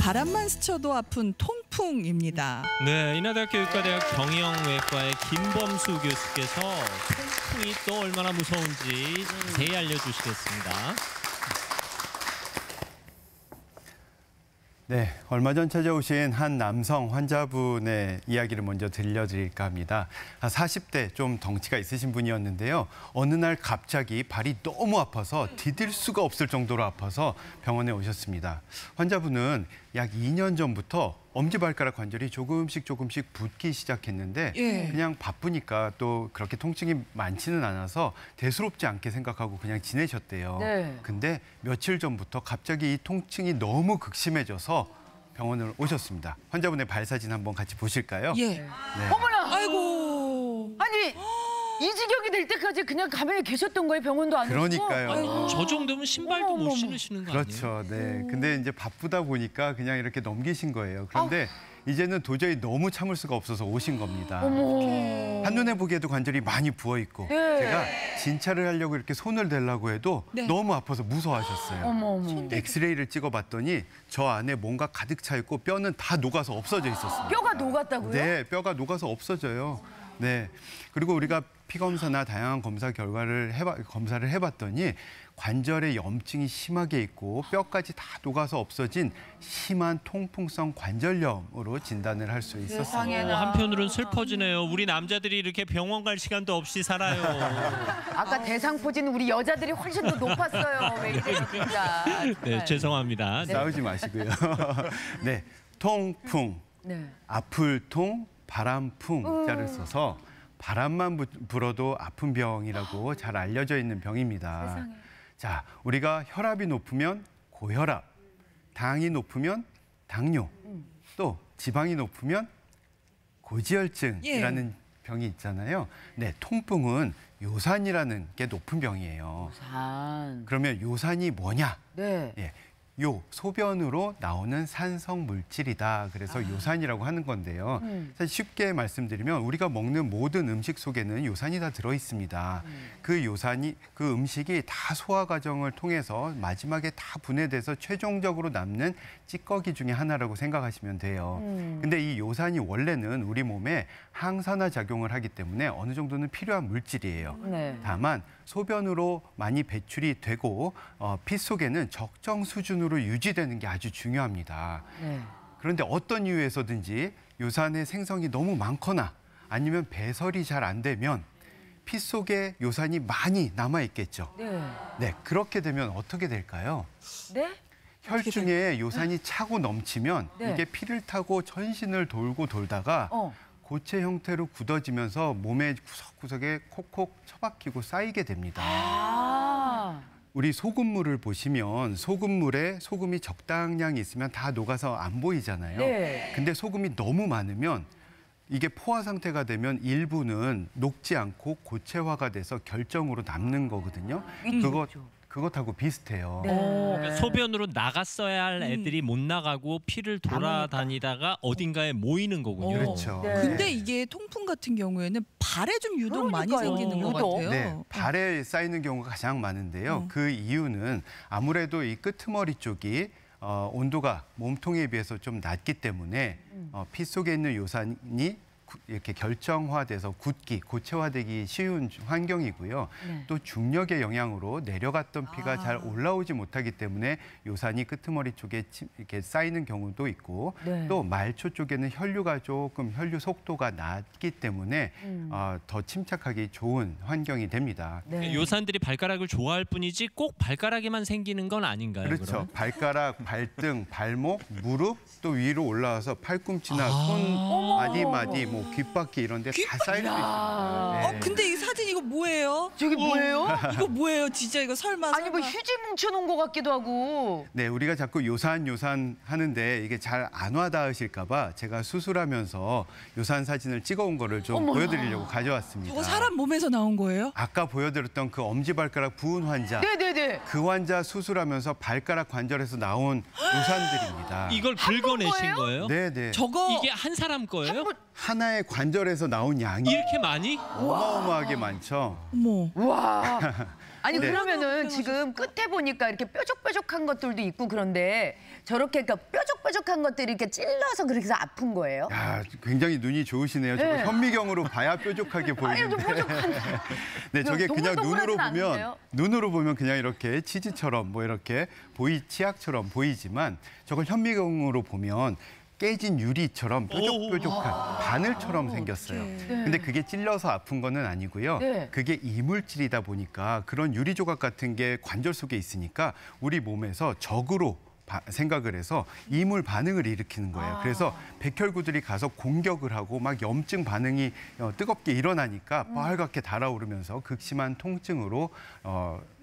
바람만 스쳐도 아픈 통풍입니다. 네, 인하대학교 의과대학 경영외과의 김범수 교수께서 통풍이 또 얼마나 무서운지 자세히 알려주시겠습니다. 네, 얼마 전 찾아오신 한 남성 환자분의 이야기를 먼저 들려드릴까 합니다. 40대 좀 덩치가 있으신 분이었는데요. 어느 날 갑자기 발이 너무 아파서 디딜 수가 없을 정도로 아파서 병원에 오셨습니다. 환자분은 약 2년 전부터 엄지발가락 관절이 조금씩 붓기 시작했는데 그냥 바쁘니까 또 그렇게 통증이 많지는 않아서 대수롭지 않게 생각하고 그냥 지내셨대요. 네. 근데 며칠 전부터 갑자기 이 통증이 너무 극심해져서 병원을 오셨습니다. 환자분의 발 사진 한번 같이 보실까요? 예. 네. 어머나! 아이고. 아니, 이 지경이 될 때까지 그냥 가만히 계셨던 거예요? 병원도 안 오시고? 그러니까요. 아니, 저 정도면 신발도 못 신으시는 거 아니에요? 그렇죠. 네. 근데 이제 바쁘다 보니까 그냥 이렇게 넘기신 거예요. 그런데 이제는 도저히 너무 참을 수가 없어서 오신 겁니다. 한눈에 보기에도 관절이 많이 부어있고 제가 진찰을 하려고 이렇게 손을 대려고 해도 너무 아파서 무서워하셨어요. 엑스레이를 찍어봤더니 저 안에 뭔가 가득 차 있고 뼈는 다 녹아서 없어져 있었어요. 뼈가 녹았다고요? 네, 뼈가 녹아서 없어져요. 네. 그리고 우리가 피검사나 다양한 검사를 해봤더니 관절에 염증이 심하게 있고 뼈까지 다 녹아서 없어진 심한 통풍성 관절염으로 진단을 할 수 있었습니다. 한편으로는 슬퍼지네요. 우리 남자들이 이렇게 병원 갈 시간도 없이 살아요. 아까 대상포진 우리 여자들이 훨씬 더 높았어요. 왜 이러니까. 네, 죄송합니다. 싸우지 마시고요. 네, 통풍, 아플통, 바람풍 자를 써서 바람만 불어도 아픈 병이라고 잘 알려져 있는 병입니다. 세상에. 자, 우리가 혈압이 높으면 고혈압, 당이 높으면 당뇨, 또 지방이 높으면 고지혈증이라는 병이 있잖아요. 네, 통풍은 요산이라는 게 높은 병이에요. 요산. 그러면 요산이 뭐냐? 네. 예, 요 소변으로 나오는 산성 물질이다. 그래서 요산이라고 하는 건데요. 사실 쉽게 말씀드리면 우리가 먹는 모든 음식 속에는 요산이 다 들어 있습니다. 그 요산이 그 음식이 다 소화 과정을 통해서 마지막에 다 분해돼서 최종적으로 남는 찌꺼기 중에 하나라고 생각하시면 돼요. 근데 이 요산이 원래는 우리 몸에 항산화 작용을 하기 때문에 어느 정도는 필요한 물질이에요. 다만 소변으로 많이 배출이 되고 피 속에는 적정 수준으로 유지되는 게 아주 중요합니다. 그런데 어떤 이유에서든지 요산의 생성이 너무 많거나 아니면 배설이 잘 안 되면 피 속에 요산이 많이 남아있겠죠. 네, 그렇게 되면 어떻게 될까요? 네? 혈중에 요산이 차고 넘치면 이게 피를 타고 전신을 돌고 돌다가 고체 형태로 굳어지면서 몸의 구석구석에 콕콕 처박히고 쌓이게 됩니다. 우리 소금물을 보시면 소금물에 소금이 적당량 있으면 다 녹아서 안 보이잖아요. 근데 소금이 너무 많으면 이게 포화 상태가 되면 일부는 녹지 않고 고체화가 돼서 결정으로 남는 거거든요. 그것하고 비슷해요. 그러니까 소변으로 나갔어야 할 애들이 못 나가고 피를 돌아다니다가 어딘가에 모이는 거군요. 그렇죠. 근데 이게 통풍 같은 경우에는 발에 좀 유독 많이 생기는 것 같아요. 네, 발에 쌓이는 경우가 가장 많은데요. 그 이유는 아무래도 이 끄트머리 쪽이 온도가 몸통에 비해서 좀 낮기 때문에 피 속에 있는 요산이 이렇게 결정화돼서 굳기, 고체화되기 쉬운 환경이고요. 또 중력의 영향으로 내려갔던 피가 잘 올라오지 못하기 때문에 요산이 끄트머리 쪽에 이렇게 쌓이는 경우도 있고 또 말초 쪽에는 혈류 속도가 낮기 때문에 더 침착하기 좋은 환경이 됩니다. 요산들이 발가락을 좋아할 뿐이지 꼭 발가락에만 생기는 건 아닌가요? 그렇죠. 그럼? 발가락, 발등, 발목, 무릎 또 위로 올라와서 팔꿈치나 손, 마디마디, 뭐 귓바퀴 이런 데 다 쌓일 수 있습니다. 네. 근데 이 사진 이거 뭐예요? 저게 뭐예요? 이거 뭐예요? 진짜 이거 설마. 아니 뭐 휴지 뭉쳐놓은 것 같기도 하고. 네, 우리가 자꾸 요산 하는데 이게 잘 안 와닿으실까 봐 제가 수술하면서 요산 사진을 찍어온 거를 좀 보여드리려고 가져왔습니다. 저거 사람 몸에서 나온 거예요? 아까 보여드렸던 그 엄지발가락 부은 환자. 그 환자 수술하면서 발가락 관절에서 나온 요산들입니다. 이걸 긁어내신 거예요? 네네. 이게 한 사람 거예요? 하나의 관절에서 나온 양이 이렇게 많이? 어마어마하게 많죠. 어머. 와. 아니 네. 그러면은 지금 끝에 보니까 이렇게 뾰족뾰족한 것들도 있고 그런데 저렇게 그러니까 뾰족뾰족한 것들이 이렇게 찔러서 그렇게 해서 아픈 거예요? 야, 굉장히 눈이 좋으시네요. 저거 네. 현미경으로 봐야 뾰족하게 보이는데. 좀 뾰족한데. 네, 저게 그냥 동글동글하진 눈으로 보면 그냥 이렇게 치즈처럼 뭐 이렇게 치약처럼 보이지만 저걸 현미경으로 보면 깨진 유리처럼 뾰족뾰족한 바늘처럼 생겼어요. 근데 그게 찔러서 아픈 거는 아니고요. 네. 그게 이물질이다 보니까 그런 유리 조각 같은 게 관절 속에 있으니까 우리 몸에서 적으로 생각을 해서 이물 반응을 일으키는 거예요. 그래서 백혈구들이 가서 공격을 하고 막 염증 반응이 뜨겁게 일어나니까 빨갛게 달아오르면서 극심한 통증으로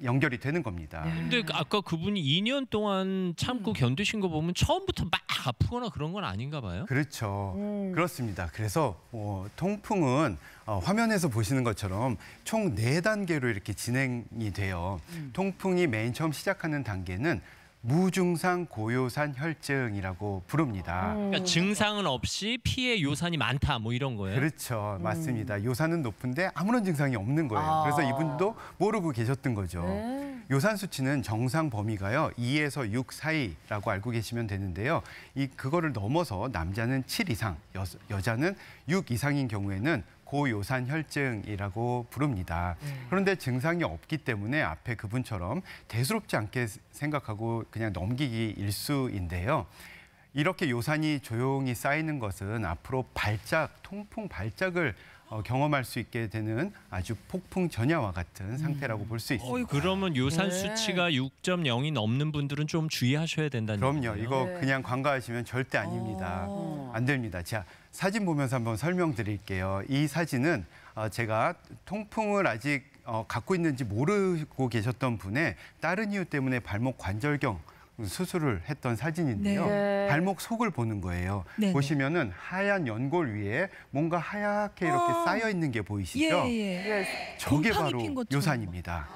연결이 되는 겁니다. 근데 아까 그분이 2년 동안 참고 견디신 거 보면 처음부터 막 아프거나 그런 건 아닌가 봐요? 그렇죠. 그렇습니다. 그래서 통풍은 화면에서 보시는 것처럼 총 4단계로 이렇게 진행이 돼요. 통풍이 맨 처음 시작하는 단계는 무증상 고요산 혈증이라고 부릅니다. 그러니까 증상은 없이 피에 요산이 많다 뭐 이런 거예요? 그렇죠. 맞습니다. 요산은 높은데 아무런 증상이 없는 거예요. 그래서 이분도 모르고 계셨던 거죠. 요산 수치는 정상 범위가요. 2에서 6 사이라고 알고 계시면 되는데요. 그거를 넘어서 남자는 7 이상, 여자는 6 이상인 경우에는 고요산 혈증이라고 부릅니다. 그런데 증상이 없기 때문에 앞에 그분처럼 대수롭지 않게 생각하고 그냥 넘기기 일수인데요. 이렇게 요산이 조용히 쌓이는 것은 앞으로 통풍 발작을 경험할 수 있게 되는 아주 폭풍 전야와 같은 상태라고 볼 수 있습니다. 그러면 요산 수치가 6.0이 넘는 분들은 좀 주의하셔야 된다는 그럼요. 얘기예요? 이거 그냥 간과하시면 절대 아닙니다. 안 됩니다. 자, 사진 보면서 한번 설명드릴게요. 이 사진은 제가 통풍을 아직 갖고 있는지 모르고 계셨던 분의 다른 이유 때문에 발목 관절경 수술을 했던 사진인데요. 네. 발목 속을 보는 거예요. 네네. 보시면은 하얀 연골 위에 뭔가 하얗게 이렇게 쌓여 있는 게 보이시죠? 예. 저게 곰팡이 바로 핀 것처럼. 요산입니다.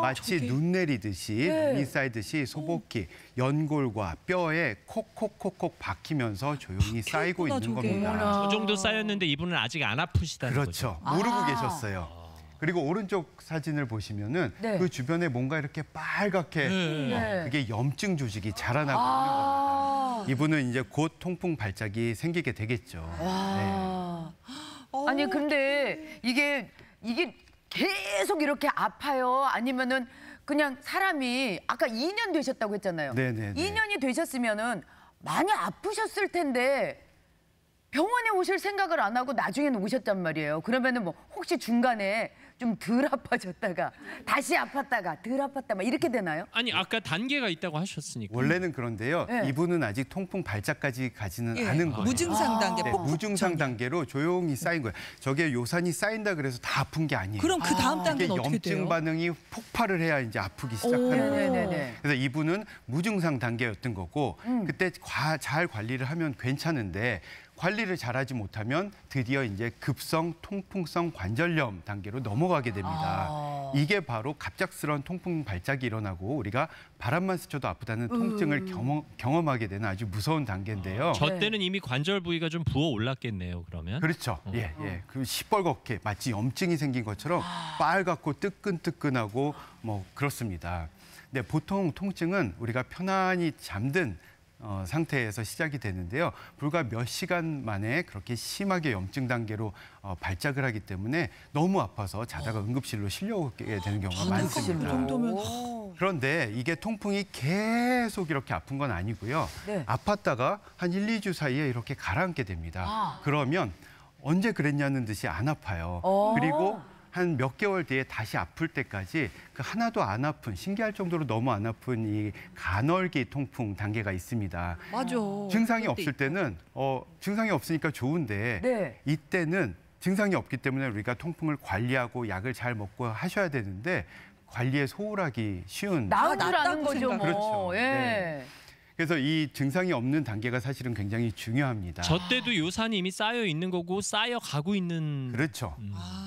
마치 저게. 눈 내리듯이 눈이 쌓이듯이 소복히 연골과 뼈에 콕콕콕콕 박히면서 조용히 쌓이고 있는 저게. 겁니다. 저 정도 쌓였는데 이분은 아직 안 아프시다는 그렇죠. 거죠? 모르고 계셨어요. 그리고 오른쪽 사진을 보시면은 네. 그 주변에 뭔가 이렇게 빨갛게 네. 그게 염증 조직이 자라나고 있는 겁니다. 이분은 이제 곧 통풍 발작이 생기게 되겠죠. 네. 아니 근데 이게 계속 이렇게 아파요? 아니면은 그냥 사람이 아까 2년 되셨다고 했잖아요. 네네네. 2년이 되셨으면은 많이 아프셨을 텐데 병원에 오실 생각을 안 하고 나중에는 오셨단 말이에요. 그러면은 뭐 혹시 중간에 좀 덜 아파졌다가 다시 아팠다가 덜 아팠다 막 이렇게 되나요? 아니 아까 단계가 있다고 하셨으니까. 원래는 그런데요. 네. 이분은 아직 통풍 발작까지 가지는 예. 않은 거예요. 무증상 단계, 네, 폭풍 무증상 전이. 단계로 조용히 쌓인 거예요. 저게 요산이 쌓인다 그래서 다 아픈 게 아니에요. 그럼 그 다음 이게 단계는 어떻게 돼요? 염증 반응이 폭발을 해야 이제 아프기 시작하는 거예요. 네네네. 그래서 이분은 무증상 단계였던 거고 그때 잘 관리를 하면 괜찮은데 관리를 잘하지 못하면 드디어 이제 급성 통풍성 관절염 단계로 넘어가게 됩니다. 이게 바로 갑작스러운 통풍 발작이 일어나고 우리가 바람만 스쳐도 아프다는 통증을 경험하게 되는 아주 무서운 단계인데요. 저 때는 이미 관절 부위가 좀 부어 올랐겠네요. 그러면. 그렇죠. 예. 그 시뻘겋게 마치 염증이 생긴 것처럼 빨갛고 뜨끈뜨끈하고 뭐 그렇습니다. 근데 보통 통증은 우리가 편안히 잠든 상태에서 시작이 되는데요. 불과 몇 시간 만에 그렇게 심하게 염증 단계로 발작을 하기 때문에 너무 아파서 자다가 응급실로 실려오게 되는 경우가 그 많습니다. 정도면 그런데 이게 통풍이 계속 이렇게 아픈 건 아니고요. 네. 아팠다가 한 1, 2주 사이에 이렇게 가라앉게 됩니다. 그러면 언제 그랬냐는 듯이 안 아파요. 그리고 한 몇 개월 뒤에 다시 아플 때까지 그 하나도 안 아픈, 신기할 정도로 너무 안 아픈 이 가널기 통풍 단계가 있습니다. 맞아. 증상이 그럴 때 없을 때는 증상이 없으니까 좋은데 네. 이때는 증상이 없기 때문에 우리가 통풍을 관리하고 약을 잘 먹고 하셔야 되는데 관리에 소홀하기 쉬운 나은 줄 아는 낫다고 거죠, 뭐. 생각. 그렇죠. 예. 네. 그래서 이 증상이 없는 단계가 사실은 굉장히 중요합니다. 저 때도 요산이 이미 쌓여 있는 거고 쌓여가고 있는. 그렇죠.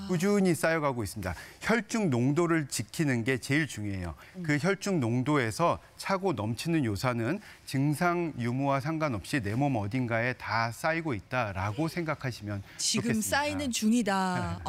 꾸준히 쌓여가고 있습니다. 혈중 농도를 지키는 게 제일 중요해요. 그 혈중 농도에서 차고 넘치는 요산은 증상 유무와 상관없이 내 몸 어딘가에 다 쌓이고 있다라고 생각하시면 지금 좋겠습니다. 쌓이는 중이다.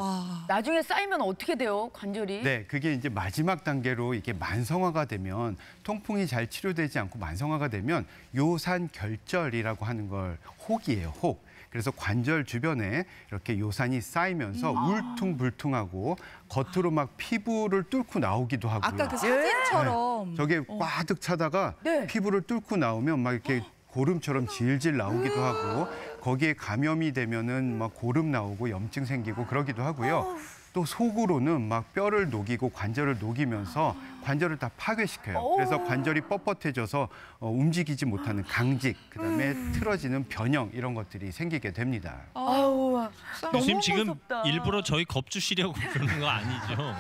나중에 쌓이면 어떻게 돼요, 관절이? 네, 그게 이제 마지막 단계로 이게 만성화가 되면 통풍이 잘 치료되지 않고 만성화가 되면 요산 결절이라고 하는 걸 혹이에요, 혹. 그래서 관절 주변에 이렇게 요산이 쌓이면서 울퉁불퉁하고 겉으로 막 피부를 뚫고 나오기도 하고요. 아까 그 사진처럼 저게 꽈득 차다가 네. 피부를 뚫고 나오면 막 이렇게 고름처럼 질질 나오기도 하고 거기에 감염이 되면은 막 고름 나오고 염증 생기고 그러기도 하고요. 또 속으로는 막 뼈를 녹이고 관절을 녹이면서 관절을 다 파괴시켜요. 그래서 관절이 뻣뻣해져서 움직이지 못하는 강직, 그다음에 틀어지는 변형 이런 것들이 생기게 됩니다. 아우, 교수님 너무 지금 무섭다. 일부러 저희 겁주시려고 그러는 거 아니죠?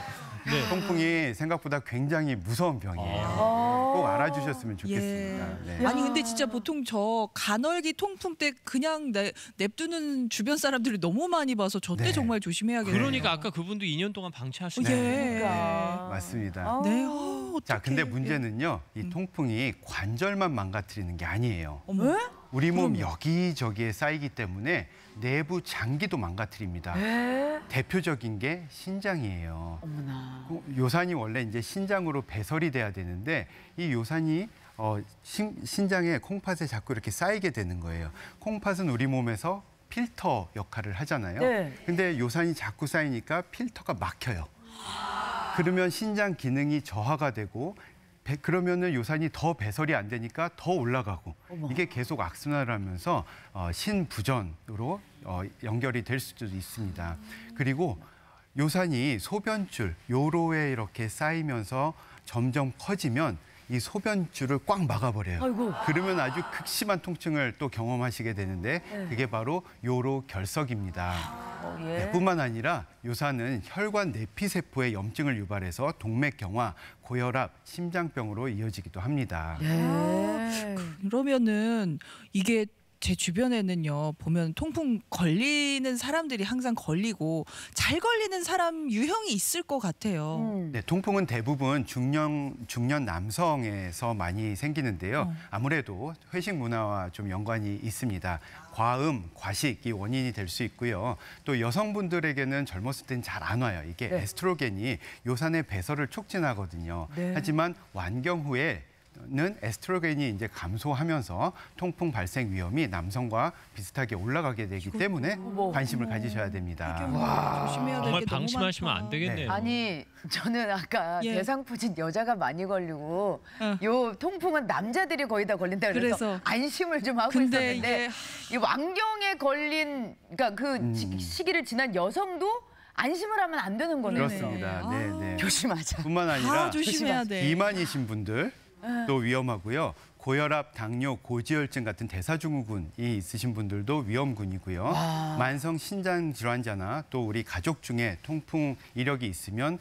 네. 통풍이 생각보다 굉장히 무서운 병이에요. 꼭 알아주셨으면 좋겠습니다. 네. 아니 근데 진짜 보통 저 간헐기 통풍 때 그냥 냅두는 주변 사람들이 너무 많이 봐서 저 때 네. 정말 조심해야겠네요. 그러니까 아까 그분도 2년 동안 방치하시고. 예. 그러니까. 맞습니다. 네. 자, 근데 어떡해. 문제는요, 이 통풍이 관절만 망가뜨리는 게 아니에요. 어머. 우리 몸 여기저기에 쌓이기 때문에 내부 장기도 망가뜨립니다. 대표적인 게 신장이에요. 어머나. 요산이 원래 이제 신장으로 배설이 돼야 되는데 이 요산이 신장에 콩팥에 자꾸 이렇게 쌓이게 되는 거예요. 콩팥은 우리 몸에서 필터 역할을 하잖아요. 네. 근데 요산이 자꾸 쌓이니까 필터가 막혀요. 그러면 신장 기능이 저하가 되고 그러면은 요산이 더 배설이 안 되니까 더 올라가고 이게 계속 악순환을 하면서 신부전으로 연결이 될 수도 있습니다. 그리고 요산이 소변줄, 요로에 이렇게 쌓이면서 점점 커지면 이 소변줄을 꽉 막아버려요. 아이고. 그러면 아주 극심한 통증을 또 경험하시게 되는데 그게 바로 요로 결석입니다. 예. 뿐만 아니라 요산은 혈관 내피세포의 염증을 유발해서 동맥경화, 고혈압, 심장병으로 이어지기도 합니다. 예. 그러면은 이게 제 주변에는요 보면 통풍 걸리는 사람들이 항상 걸리고 잘 걸리는 사람 유형이 있을 것 같아요. 네, 통풍은 대부분 중년 남성에서 많이 생기는데요. 아무래도 회식 문화와 좀 연관이 있습니다. 과음, 과식이 원인이 될 수 있고요. 또 여성분들에게는 젊었을 땐 잘 안 와요. 이게 네. 에스트로겐이 요산의 배설을 촉진하거든요. 네. 하지만 완경 후에 는 에스트로겐이 이제 감소하면서 통풍 발생 위험이 남성과 비슷하게 올라가게 되기 때문에 관심을 가지셔야 됩니다. 조심해야 될 정말 게 너무 방심하시면 많다. 안 되겠네요. 아니 저는 아까 예. 대상포진 여자가 많이 걸리고 요 통풍은 남자들이 거의 다 걸린다 그래서 그래서. 안심을 좀 하고 근데 있었는데 이 완경에 걸린 그러니까 그 시기를 지난 여성도 안심을 하면 안 되는 거네요. 그렇습니다. 네, 네. 조심하자. 뿐만 다 아니라 조심해야 돼. 비만이신 분들 또 위험하고요. 고혈압, 당뇨, 고지혈증 같은 대사증후군이 있으신 분들도 위험군이고요. 만성 신장 질환자나 또 우리 가족 중에 통풍 이력이 있으면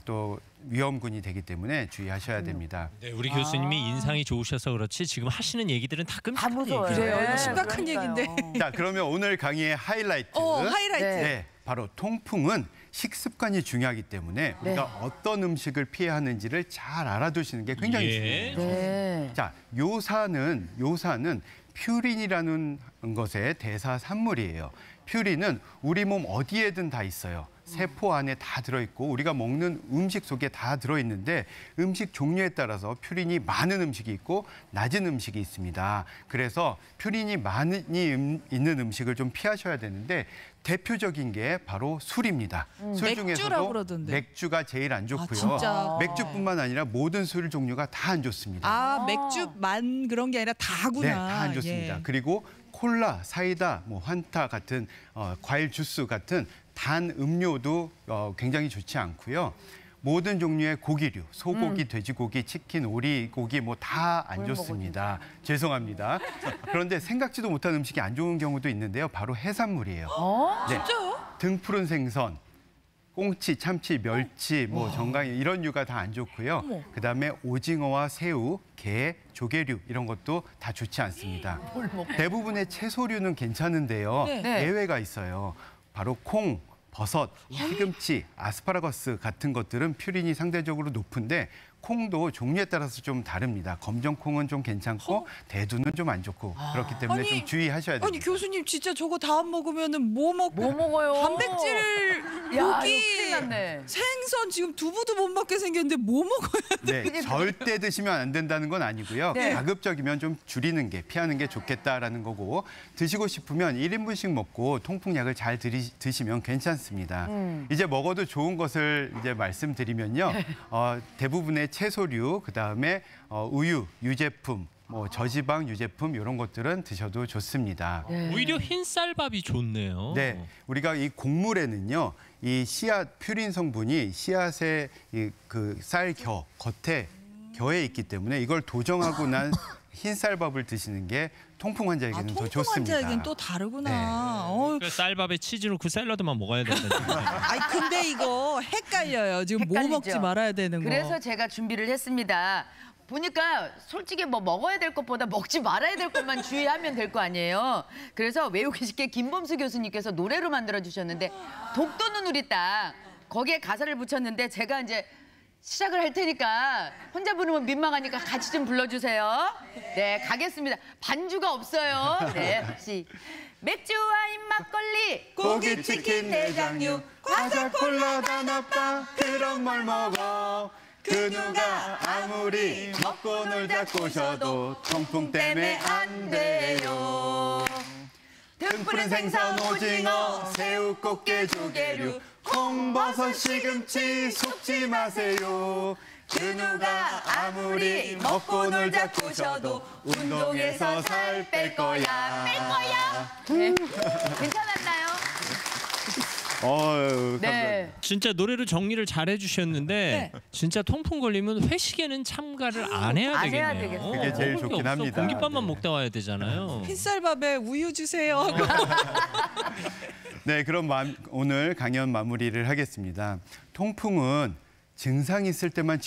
또 위험군이 되기 때문에 주의하셔야 됩니다. 네, 우리 교수님이 인상이 좋으셔서 그렇지 지금 하시는 얘기들은 다 다 끔찍한 무서워요. 얘기예요. 그래요. 네, 심각한 그러니까요. 얘기인데. 자, 그러면 오늘 강의의 하이라이트. 하이라이트. 네, 바로 통풍은 식습관이 중요하기 때문에 우리가 어떤 음식을 피해야 하는지를 잘 알아두시는 게 굉장히 예. 중요해요. 네. 자, 요산은 퓨린이라는 것의 대사산물이에요. 퓨린은 우리 몸 어디에든 다 있어요. 세포 안에 다 들어있고 우리가 먹는 음식 속에 다 들어있는데 음식 종류에 따라서 퓨린이 많은 음식이 있고 낮은 음식이 있습니다. 그래서 퓨린이 많이 있는 음식을 좀 피하셔야 되는데 대표적인 게 바로 술입니다. 술 맥주라고 중에서도 그러던데. 맥주가 제일 안 좋고요. 진짜? 맥주뿐만 아니라 모든 술 종류가 다 안 좋습니다. 맥주만 그런 게 아니라 다구나. 네, 다 안 좋습니다. 예. 그리고 콜라, 사이다, 뭐 환타 같은 과일 주스 같은 단 음료도 굉장히 좋지 않고요. 모든 종류의 고기류, 소고기, 돼지고기, 치킨, 오리고기 뭐 다 안 좋습니다. 죄송합니다. 그런데 생각지도 못한 음식이 안 좋은 경우도 있는데요. 바로 해산물이에요. 네. 진짜요? 등푸른 생선, 꽁치, 참치, 멸치, 뭐 정강이 이런 류가 다 안 좋고요. 그다음에 오징어와 새우, 게, 조개류 이런 것도 다 좋지 않습니다. 대부분의 채소류는 괜찮은데요. 네. 예외가 있어요. 바로 콩, 버섯, 시금치, 아스파라거스 같은 것들은 퓨린이 상대적으로 높은데 콩도 종류에 따라서 좀 다릅니다. 검정콩은 좀 괜찮고 대두는 좀 안 좋고 그렇기 때문에 좀 주의하셔야 됩니다. 아니 교수님 진짜 저거 다 안 먹으면은 뭐 먹어요? 단백질, 야, 고기, 이거 큰일 났네. 생선 지금 두부도 못 먹게 생겼는데 뭐 먹어야 돼? 네, 절대 드시면 안 된다는 건 아니고요. 네. 가급적이면 좀 줄이는 게, 피하는 게 좋겠다라는 거고 드시고 싶으면 1인분씩 먹고 통풍약을 잘 드시면 괜찮습니다. 이제 먹어도 좋은 것을 이제 말씀드리면요. 대부분의 채소류, 그다음에 우유, 유제품, 뭐 저지방 유제품 이런 것들은 드셔도 좋습니다. 오히려 흰쌀밥이 좋네요. 네, 우리가 이 곡물에는요, 이 씨앗 퓨린 성분이 씨앗의 그 쌀겨 겉에 겨에 있기 때문에 이걸 도정하고 난 흰쌀밥을 드시는 게 통풍 환자에게는 더 통풍 좋습니다. 환자에겐 또 다르구나. 네. 그 쌀밥에 치즈 넣고 샐러드만 먹어야 된다는 아니 근데 이거 헷갈려요. 지금 뭐 헷갈리죠? 먹지 말아야 되는 거. 그래서 제가 준비를 했습니다. 보니까 솔직히 뭐 먹어야 될 것보다 먹지 말아야 될 것만 주의하면 될 거 아니에요. 그래서 외우기 쉽게 김범수 교수님께서 노래로 만들어 주셨는데 독도 눈우리 땅 거기에 가사를 붙였는데 제가 이제 시작을 할 테니까 혼자 부르면 민망하니까 같이 좀 불러주세요. 네, 가겠습니다. 반주가 없어요. 네, 맥주, 와인, 막걸리, 고기, 치킨, 내장류, 과자, 콜라, 단아빠 그런 걸 먹어. 그 누가 아무리 먹고 놀자 꼬셔도 통풍 때문에 안 돼요. 등푸른 생선, 오징어, 새우, 꽃게, 조개류, 콩, 버섯, 시금치 속지 마세요. 그 누가 아무리 먹고 놀자 꼬셔도 운동해서 살 뺄 거야. 뺄 거야. 네. 괜찮았나요? 감사합니다. 네. 진짜 노래로 정리를 잘 해주셨는데 진짜 통풍 걸리면 회식에는 참가를 안 해야 안 해야 되겠네요. 되겠어요. 그게 제일 먹을 게 좋긴 없어. 합니다. 공깃밥만 네. 먹다 와야 되잖아요. 흰쌀밥에 우유 주세요. 네, 그럼 오늘 강연 마무리를 하겠습니다. 통풍은 증상이 있을 때만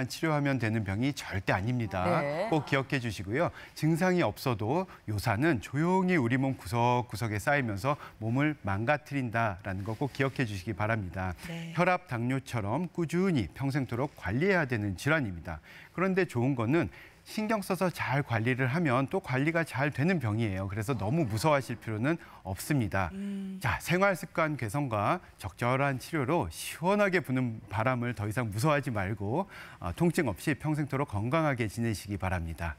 치료하면 되는 병이 절대 아닙니다. 네. 꼭 기억해 주시고요. 증상이 없어도 요사는 조용히 우리 몸 구석구석에 쌓이면서 몸을 망가뜨린다라는 거 꼭 기억해 주시기 바랍니다. 네. 혈압, 당뇨처럼 꾸준히 평생토록 관리해야 되는 질환입니다. 그런데 좋은 거는 신경 써서 잘 관리를 하면 또 관리가 잘 되는 병이에요. 그래서 너무 무서워하실 필요는 없습니다. 자, 생활 습관 개선과 적절한 치료로 시원하게 부는 바람을 더 이상 무서워하지 말고 통증 없이 평생토록 건강하게 지내시기 바랍니다.